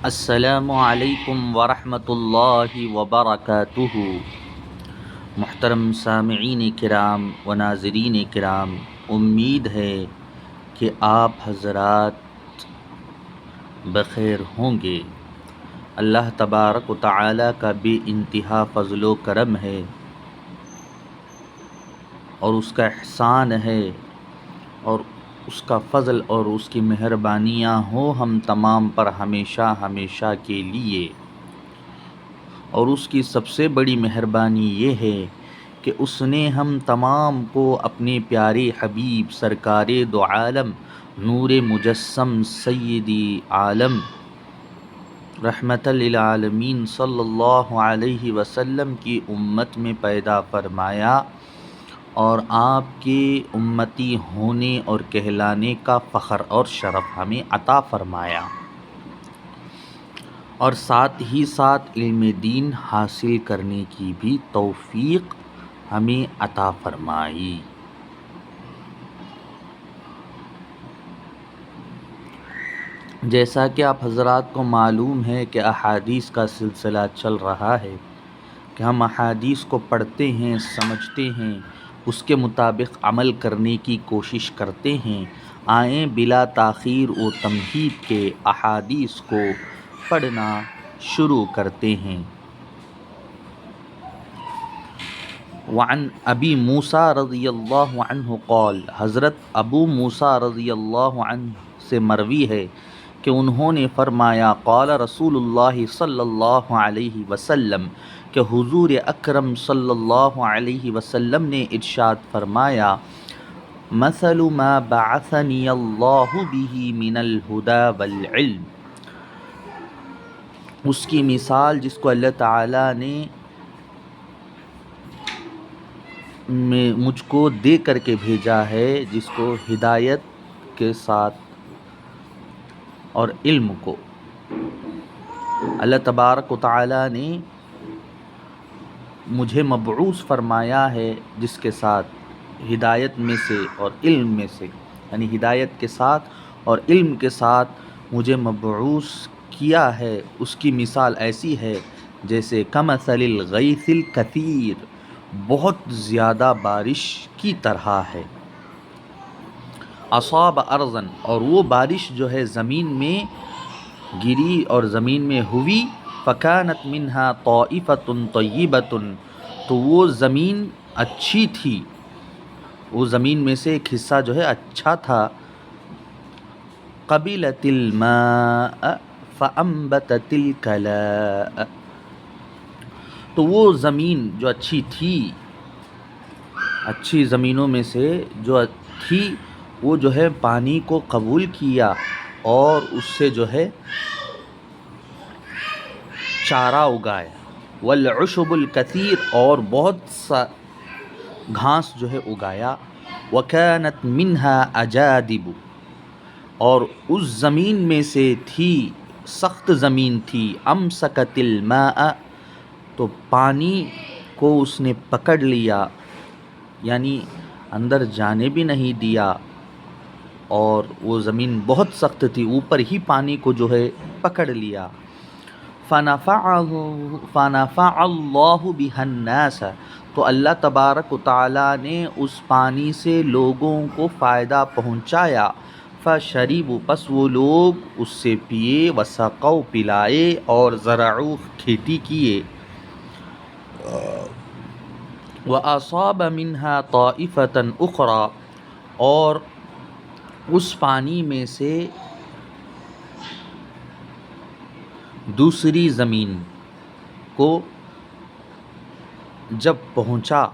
السلام علیکم ورحمۃ اللہ وبرکاتہ۔ محترم سامعین کرام و ناظرین کرام، امید ہے کہ آپ حضرات بخیر ہوں گے۔ اللہ تبارک و تعالی کا بے انتہا فضل و کرم ہے اور اس کا احسان ہے اور اس کا فضل اور اس کی مہربانیاں ہوں ہم تمام پر ہمیشہ ہمیشہ کے لیے۔ اور اس کی سب سے بڑی مہربانی یہ ہے کہ اس نے ہم تمام کو اپنے پیارے حبیب سرکار دو عالم نور مجسم سیدی عالم رحمت للعالمین صلی اللہ علیہ وسلم کی امت میں پیدا فرمایا اور آپ کے امتی ہونے اور کہلانے کا فخر اور شرف ہمیں عطا فرمایا، اور ساتھ ہی ساتھ علم دین حاصل کرنے کی بھی توفیق ہمیں عطا فرمائی۔ جیسا کہ آپ حضرات کو معلوم ہے کہ احادیث کا سلسلہ چل رہا ہے کہ ہم احادیث کو پڑھتے ہیں، سمجھتے ہیں، اس کے مطابق عمل کرنے کی کوشش کرتے ہیں۔ آئیں بلا تاخیر و تمہید کے احادیث کو پڑھنا شروع کرتے ہیں۔ وعن ابی موسیٰ رضی اللہ عنہ قال، حضرت ابو موسیٰ رضی اللہ عنہ سے مروی ہے کہ انہوں نے فرمایا، قال رسول اللہ صلی اللہ علیہ وسلم، کہ حضور اکرم صلی اللہ علیہ وسلم نے ارشاد فرمایا، مثل ما بعثنی اللہ بہ من الہدی والعلم، اس کی مثال جس کو اللہ تعالیٰ نے مجھ کو دے کر کے بھیجا ہے، جس کو ہدایت کے ساتھ اور علم کو اللہ تبارک و تعالیٰ نے مجھے مبعوث فرمایا ہے، جس کے ساتھ ہدایت میں سے اور علم میں سے، یعنی ہدایت کے ساتھ اور علم کے ساتھ مجھے مبعوث کیا ہے، اس کی مثال ایسی ہے جیسے کمثل الغیث الکثیر، بہت زیادہ بارش کی طرح ہے، اصاب ارضاً، اور وہ بارش جو ہے زمین میں گری اور زمین میں ہوئی، فکانت منہا طائفۃ طیبۃ، تو وہ زمین اچھی تھی، وہ زمین میں سے ایک حصہ جو ہے اچھا تھا، قبلت الماء فانبتت الکلاء، تو وہ زمین جو اچھی تھی، اچھی زمینوں میں سے جو تھی، وہ جو ہے پانی کو قبول کیا اور اس سے جو ہے چارہ اگایا، والعشب الکثیر، اور بہت سا گھاس جو ہے اگایا، وکانت منہا اجادب، اور اس زمین میں سے تھی، سخت زمین تھی، امسکت الماء، تو پانی کو اس نے پکڑ لیا، یعنی اندر جانے بھی نہیں دیا، اور وہ زمین بہت سخت تھی، اوپر ہی پانی کو جو ہے پکڑ لیا، فنفع اللہ بها الناس، تو اللہ تبارک و تعالیٰ نے اس پانی سے لوگوں کو فائدہ پہنچایا، فشربوا، پس وہ لوگ اس سے پیے، وسقوا، پلائے، اور زرعوا، کھیتی کیے، وَأَصَابَ مِنْهَا طَائِفَةً أُخْرَى، اور اس پانی میں سے دوسری زمین کو جب پہنچایا،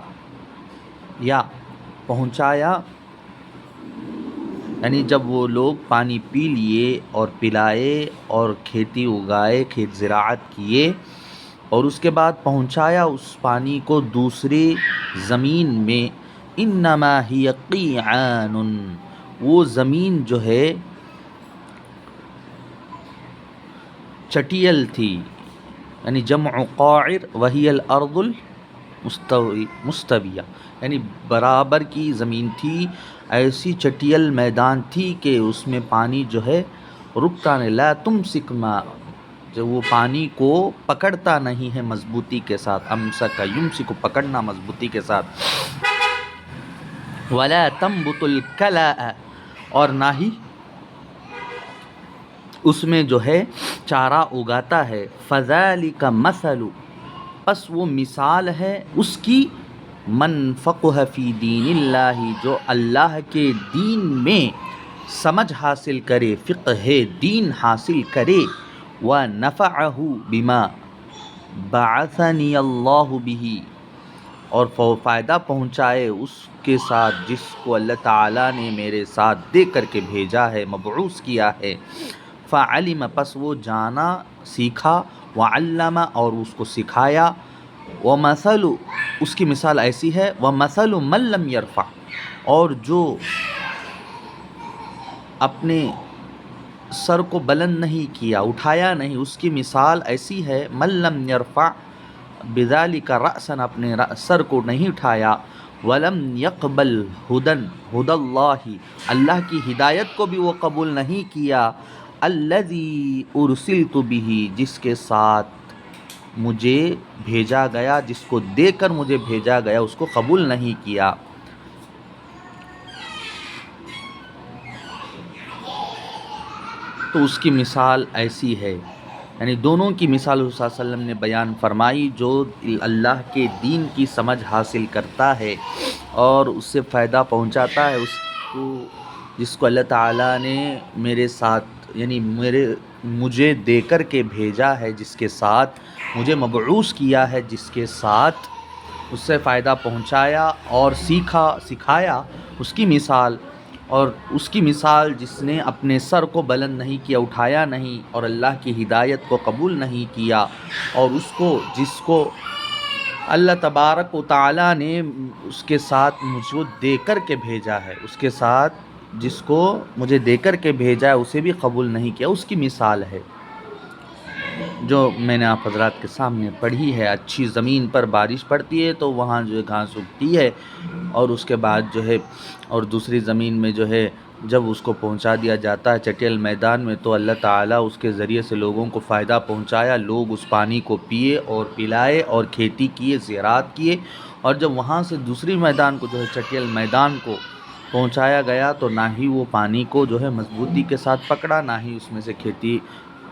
یعنی جب وہ لوگ پانی پی لیے اور پلائے اور کھیتی اگائے، کھیت زراعت کیے، اور اس کے بعد پہنچایا اس پانی کو دوسری زمین میں، انما ہی قیعان، وہ زمین جو ہے چٹیل تھی، یعنی جمع قاعر وہی الارض المستویہ، یعنی برابر کی زمین تھی، ایسی چٹیل میدان تھی کہ اس میں پانی جو ہے رکتا نہیں، لا تمسک ماء، جو وہ پانی کو پکڑتا نہیں ہے مضبوطی کے ساتھ، امسک یمسک کو پکڑنا مضبوطی کے ساتھ، ولا تنبت الکلاء اور نہ ہی اس میں جو ہے چارہ اگاتا ہے، فذالک مثل پس وہ مثال ہے اس کی، من فقہ فی دین اللہ جو اللہ کے دین میں سمجھ حاصل کرے، فقہ دین حاصل کرے، وَنَفَعَهُ بِمَا بَعَثَنِيَ اللَّهُ بِهِ اور فائدہ پہنچائے اس کے ساتھ جس کو اللہ تعالیٰ نے میرے ساتھ دے کر کے بھیجا ہے، مبعوث کیا ہے، فعلم پس وہ جانا سیکھا، وعلم اور اس کو سکھایا، ومثل اس کی مثال ایسی ہے، ومثل من لم یرفع اور جو اپنے سر کو بلند نہیں کیا، اٹھایا نہیں، اس کی مثال ایسی ہے، من لم یرفع بذالک رأسا اپنے سر کو نہیں اٹھایا، ولم یقبل ہدی اللہ اللہ کی ہدایت کو بھی وہ قبول نہیں کیا، الذی ارسلت بہ جس کے ساتھ مجھے بھیجا گیا، جس کو دے کر مجھے بھیجا گیا اس کو قبول نہیں کیا۔ تو اس کی مثال ایسی ہے، یعنی دونوں کی مثال صلی اللہ علیہ وسلم نے بیان فرمائی، جو اللہ کے دین کی سمجھ حاصل کرتا ہے اور اس سے فائدہ پہنچاتا ہے، اس کو جس کو اللہ تعالیٰ نے میرے ساتھ یعنی مجھے دے کر کے بھیجا ہے، جس کے ساتھ مجھے مبعوث کیا ہے، جس کے ساتھ اس سے فائدہ پہنچایا اور سکھایا، اس کی مثال، اور اس کی مثال جس نے اپنے سر کو بلند نہیں کیا، اٹھایا نہیں اور اللہ کی ہدایت کو قبول نہیں کیا، اور اس کو جس کو اللہ تبارک و تعالیٰ نے اس کے ساتھ مجھے دے کر کے بھیجا ہے، اس کے ساتھ جس کو مجھے دے کر کے بھیجا ہے اسے بھی قبول نہیں کیا، اس کی مثال ہے جو میں نے آپ حضرات کے سامنے پڑھی ہے۔ اچھی زمین پر بارش پڑتی ہے تو وہاں جو ہے گھاس اگتی ہے، اور اس کے بعد جو ہے اور دوسری زمین میں جو ہے جب اس کو پہنچا دیا جاتا ہے چٹیل میدان میں، تو اللہ تعالیٰ اس کے ذریعے سے لوگوں کو فائدہ پہنچایا، لوگ اس پانی کو پیے اور پلائے اور کھیتی کیے، زراعت کیے، اور جب وہاں سے دوسری میدان کو جو ہے چٹیل میدان کو پہنچایا گیا تو نہ ہی وہ پانی کو جو ہے مضبوطی کے ساتھ پکڑا، نہ ہی اس میں سے کھیتی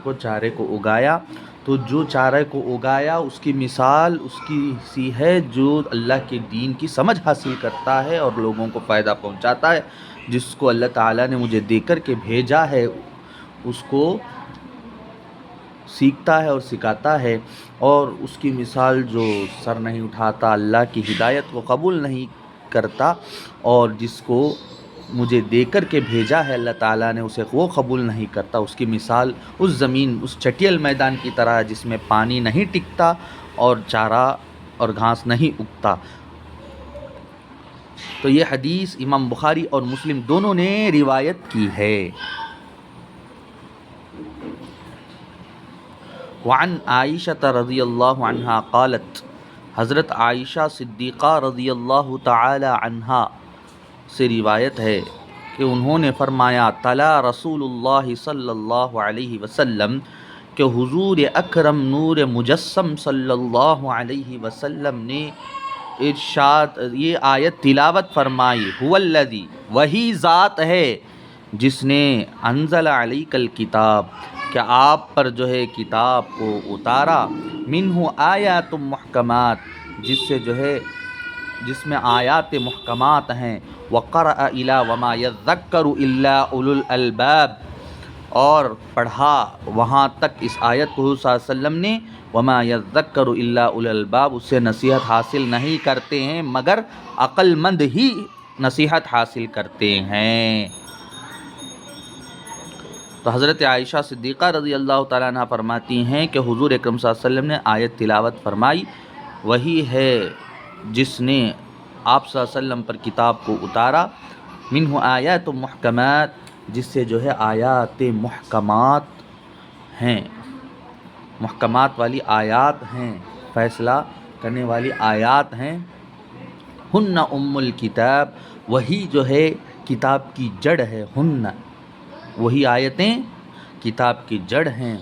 کو چارے کو اگایا۔ تو جو چارے کو اگایا اس کی مثال اس کی سی ہے جو اللہ کے دین کی سمجھ حاصل کرتا ہے اور لوگوں کو فائدہ پہنچاتا ہے، جس کو اللہ تعالیٰ نے مجھے دے کر کے بھیجا ہے اس کو سیکھتا ہے اور سکھاتا ہے، اور اس کی مثال جو سر نہیں اٹھاتا، اللہ کی ہدایت کو قبول نہیں کرتا، اور جس کو مجھے دے کر کے بھیجا ہے اللہ تعالیٰ نے اسے وہ قبول نہیں کرتا، اس کی مثال اس زمین اس چٹیل میدان کی طرح ہے جس میں پانی نہیں ٹکتا اور چارہ اور گھاس نہیں اگتا۔ تو یہ حدیث امام بخاری اور مسلم دونوں نے روایت کی ہے۔ وعن عائشہ رضی اللہ عنہا قالت حضرت عائشہ صدیقہ رضی اللہ تعالی عنہا سے روایت ہے کہ انہوں نے فرمایا، تلا رسول اللہ صلی اللہ علیہ وسلم کہ حضور اکرم نور مجسم صلی اللہ علیہ وسلم نے ارشاد یہ آیت تلاوت فرمائی، هو الذی وہی ذات ہے جس نے انزل علیک الکتاب کہ آپ پر جو ہے کتاب کو اتارا، منہ آیات محکمات جس سے جو ہے جس میں آیات محکمات ہیں، وقرأ الی وما یذکر الا اولو الالباب اور پڑھا وہاں تک اس آیت کو صلی اللہ علیہ وسلم نے، وما یذکر الا اولو الالباب اس سے نصیحت حاصل نہیں کرتے ہیں مگر عقل مند ہی نصیحت حاصل کرتے ہیں۔ تو حضرت عائشہ صدیقہ رضی اللہ تعالیٰ عنہ فرماتی ہیں کہ حضور اکرم صلی اللہ علیہ وسلم نے آیت تلاوت فرمائی، وہی ہے جس نے آپ صلی اللہ علیہ وسلم پر کتاب کو اتارا، منہ آیات محکمات جس سے جو ہے آیات محکمات ہیں، محکمات والی آیات ہیں، فیصلہ کرنے والی آیات ہیں، ہن ام الکتاب وہی جو ہے کتاب کی جڑ ہے، ہن وہی آیتیں کتاب کی جڑ ہیں،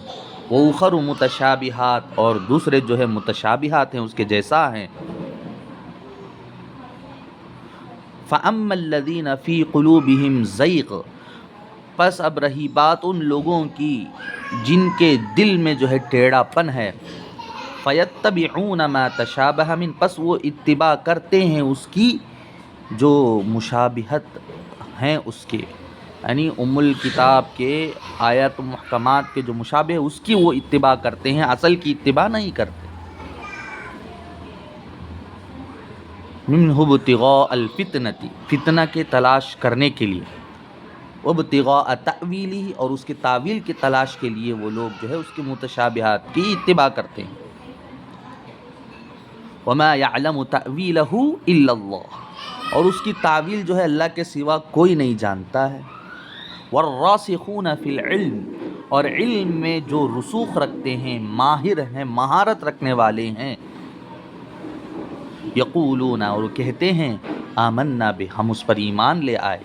وَأُخَرُ متشابہات، اور دوسرے جو ہے متشابہات ہیں اس کے جیسا ہیں. فَأَمَّا الَّذِينَ فِي قُلُوبِهِمْ زَيْغٌ، پس اب رہی بات ان لوگوں کی جن کے دل میں جو ہے ٹیڑھا پن ہے. فَيَتَّبِعُونَ مَا تَشَابَهَ مِنْ، پس وہ اتباع کرتے ہیں اس کی جو مشابہت ہیں اس کے، یعنی ام الکتاب کے آیات محکمات کے جو مشابہ اس کی وہ اتباع کرتے ہیں، اصل کی اتباع نہیں کرتے. مِنْهُ ابْتِغَاءَ الْفِتْنَةِ، فتنہ کے تلاش کرنے کے لیے، وَابْتِغَاءَ تَأْوِيلِهِ، اور اس کے تعویل کی تلاش کے لیے وہ لوگ جو ہے اس کے متشابہات کی اتباع کرتے ہیں. وَمَا يَعْلَمُ تَأْوِيلَهُ إِلَّا اللَّهُ، اور اس کی تعویل جو ہے اللہ کے سوا کوئی نہیں جانتا ہے. وَالرَّاسِخُونَ فِي الْعِلْمِ، اور علم میں جو رسوخ رکھتے ہیں، ماہر ہیں، مہارت رکھنے والے ہیں. یقولون، اور کہتے ہیں، آمنا بہ، ہم اس پر ایمان لے آئے.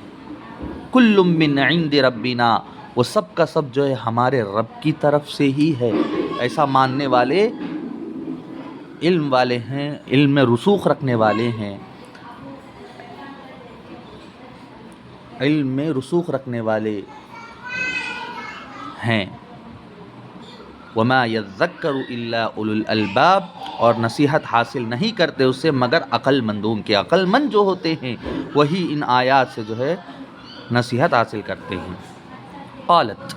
کل من عند ربنا، وہ سب کا سب جو ہے ہمارے رب کی طرف سے ہی ہے. ایسا ماننے والے علم والے ہیں، علم میں رسوخ رکھنے والے ہیں، علم میں رسوخ رکھنے والے ہیں. وما یذکر الا اولو الالباب، اور نصیحت حاصل نہیں کرتے اس سے مگر عقل مندوں کے. عقل مند جو ہوتے ہیں وہی ان آیات سے جو ہے نصیحت حاصل کرتے ہیں. قالت،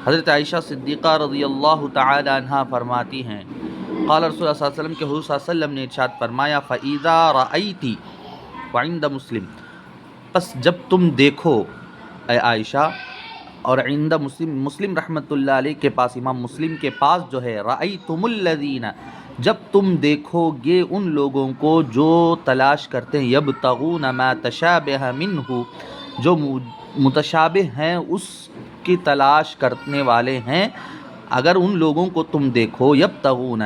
حضرت عائشہ صدیقہ رضی اللہ تعالی عنہا فرماتی ہیں، قال رسول اللہ صلی اللہ علیہ وسلم کہ حضور صلی اللہ علیہ وسلم نے ارشاد فرمایا، فَإِذَا رَأَيْتِ، وعند مسلم، پس جب تم دیکھو اے عائشہ، اور عند مسلم، مسلم رحمۃ اللہ علیہ کے پاس، امام مسلم کے پاس جو ہے، رَأَيْتُمُ الَّذِينَ، جب تم دیکھو گے ان لوگوں کو جو تلاش کرتے ہیں، یبتغون ما تشابہ منہ، جو متشابہ ہیں اس کی تلاش کرنے والے ہیں. اگر ان لوگوں کو تم دیکھو، یبتغون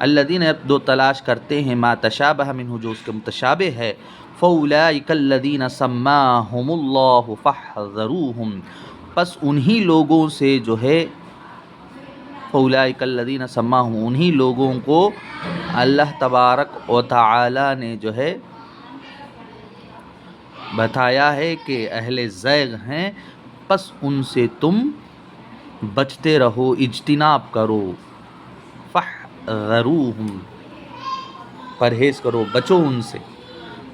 الذین، جو تلاش کرتے ہیں، ما تشابہ منہ، جو اس کے متشابہ ہے، فَأُولَٰئِكَ الَّذِينَ سَمَّاهُمُ اللَّهُ فَاحْذَرُوهُمْ، پس انہی لوگوں سے جو ہے، فَأُولَٰئِكَ الَّذِينَ سَمَّاهُمْ، انہی لوگوں کو اللہ تبارک و تعالی نے جو ہے بتایا ہے کہ اہل زیغ ہیں، پس ان سے تم بچتے رہو، اجتناب کرو. فَاحْذَرُوهُمْ، پرہیز کرو، بچو ان سے.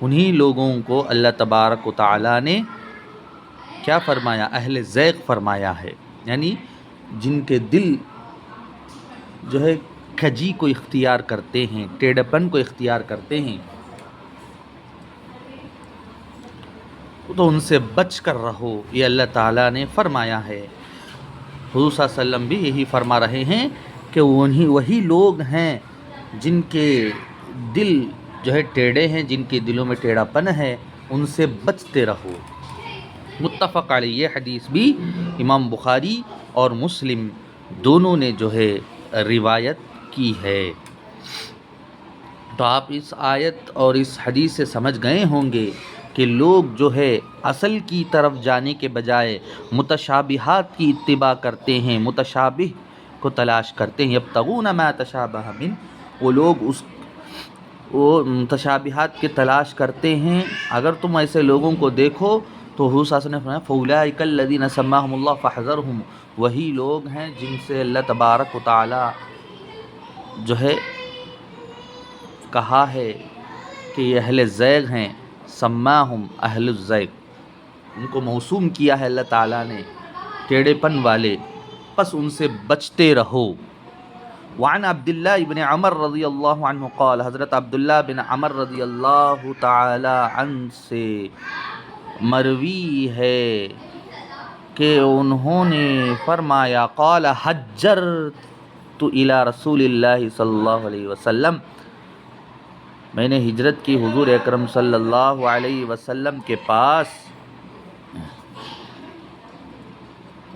انہی لوگوں کو اللہ تبارک و تعالی نے کیا فرمایا؟ اہل زیغ فرمایا ہے، یعنی جن کے دل جو ہے کھجی کو اختیار کرتے ہیں، ٹیڑھے پن کو اختیار کرتے ہیں، تو ان سے بچ کر رہو، یہ اللہ تعالیٰ نے فرمایا ہے. حضور صلی اللہ علیہ وسلم بھی یہی فرما رہے ہیں کہ وہی لوگ ہیں جن کے دل جو ہے ٹیڑھے ہیں، جن کے دلوں میں ٹیڑھا پن ہے، ان سے بچتے رہو. متفق علیہ، یہ حدیث بھی امام بخاری اور مسلم دونوں نے جو ہے روایت کی ہے. تو آپ اس آیت اور اس حدیث سے سمجھ گئے ہوں گے کہ لوگ جو ہے اصل کی طرف جانے کے بجائے متشابہات کی اتباع کرتے ہیں، متشابہ کو تلاش کرتے ہیں. یبتغون ما تشابہ من، وہ لوگ وہ متشابہات کی تلاش کرتے ہیں. اگر تم ایسے لوگوں کو دیکھو تو حضور صلی اللہ علیہ وسلم نے فرمایا، فَأُولَٰئِكَ الَّذِينَ سَمَّاهُمُ اللَّهُ فَاحْذَرْهُمْ، وہی لوگ ہیں جن سے اللہ تبارک و تعالی جو ہے کہا ہے کہ یہ اہل زیغ ہیں. سماہم اہل الزیغ، ان کو موسوم کیا ہے اللہ تعالیٰ نے ٹیڑھے پن والے، پس ان سے بچتے رہو. وعن عبداللہ ابن عمر رضی اللہ عنہ قال، حضرت عبداللہ بن عمر رضی اللہ تعالی عنہ سے مروی ہے کہ انہوں نے فرمایا، قال حجرت الی رسول اللہ صلی اللہ علیہ وسلم، میں نے ہجرت کی حضور اکرم صلی اللہ علیہ وسلم کے پاس.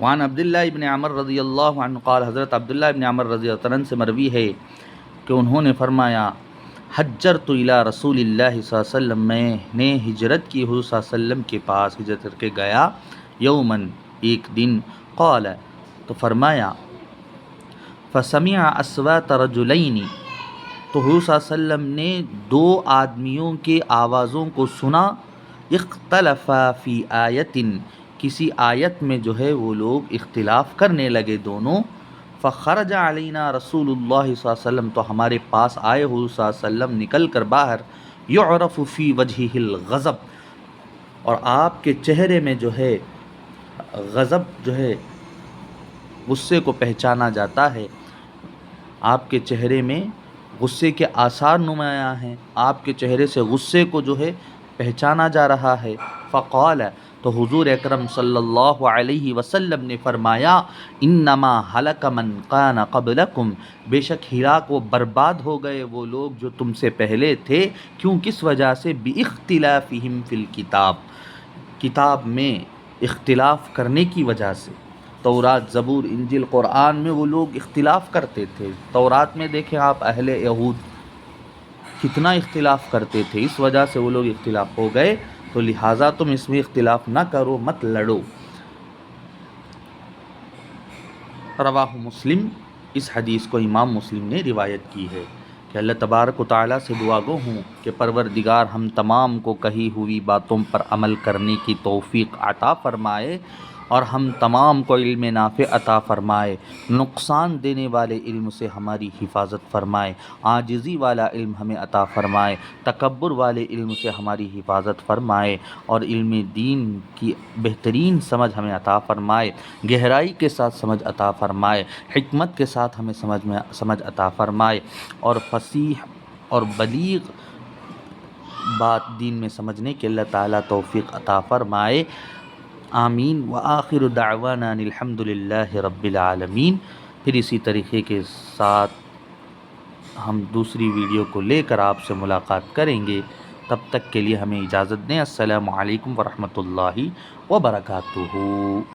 وعن عبداللہ ابن عمر رضی اللہ عنہ قال، حضرت عبداللہ ابن عمر رضی اللہ عنہ سے مروی ہے کہ انہوں نے فرمایا، حجرت الی رسول اللہ صلی اللہ علیہ وسلم، میں نے ہجرت کی حضور صلی اللہ علیہ وسلم کے پاس، ہجرت کر کے گیا، یومن، ایک دن، قال، تو فرمایا، فسمع اصوات رجلین، تو حضور صلی اللہ علیہ وسلم نے دو آدمیوں کے آوازوں کو سنا، اختلفا فی آیت، کسی آیت میں جو ہے وہ لوگ اختلاف کرنے لگے دونوں، فخرج علینا رسول اللہ صلی اللہ علیہ وسلم، تو ہمارے پاس آئے حضور صلی اللہ علیہ وسلم نکل کر باہر، یعرف فی وجہہ الغضب، اور آپ کے چہرے میں جو ہے غضب جو ہے غصے کو پہچانا جاتا ہے، آپ کے چہرے میں غصے کے آثار نمایاں ہیں، آپ کے چہرے سے غصے کو جو ہے پہچانا جا رہا ہے۔ فقال، تو حضور اکرم صلی اللہ علیہ وسلم نے فرمایا، انما ہلک من کان قبلکم، بے شک ہلاک و برباد ہو گئے وہ لوگ جو تم سے پہلے تھے، کیوں کس وجہ سے؟ باختلافہم فی الکتاب، کتاب میں اختلاف کرنے کی وجہ سے۔ تورات، زبور، انجیل، قرآن میں وہ لوگ اختلاف کرتے تھے۔ تورات میں دیکھیں آپ اہل یہود کتنا اختلاف کرتے تھے، اس وجہ سے وہ لوگ اختلاف ہو گئے، تو لہٰذا تم اس میں اختلاف نہ کرو، مت لڑو۔ رواہ مسلم، اس حدیث کو امام مسلم نے روایت کی ہے کہ اللہ تبارک و تعالیٰ سے دعا گو ہوں کہ پروردگار ہم تمام کو کہی ہوئی باتوں پر عمل کرنے کی توفیق عطا فرمائے، اور ہم تمام کو علم نافع عطا فرمائے، نقصان دینے والے علم سے ہماری حفاظت فرمائے، عاجزی والا علم ہمیں عطا فرمائے، تکبر والے علم سے ہماری حفاظت فرمائے، اور علم دین کی بہترین سمجھ ہمیں عطا فرمائے، گہرائی کے ساتھ سمجھ عطا فرمائے، حکمت کے ساتھ ہمیں سمجھ عطا فرمائے، اور فصیح اور بلیغ بات دین میں سمجھنے کے اللہ تعالیٰ توفیق عطا فرمائے، آمین۔ وآخر دعوانا ان الحمد للہ رب العالمین۔ پھر اسی طریقے کے ساتھ ہم دوسری ویڈیو کو لے کر آپ سے ملاقات کریں گے، تب تک کے لیے ہمیں اجازت دیں۔ السلام علیکم ورحمۃ اللہ وبرکاتہ۔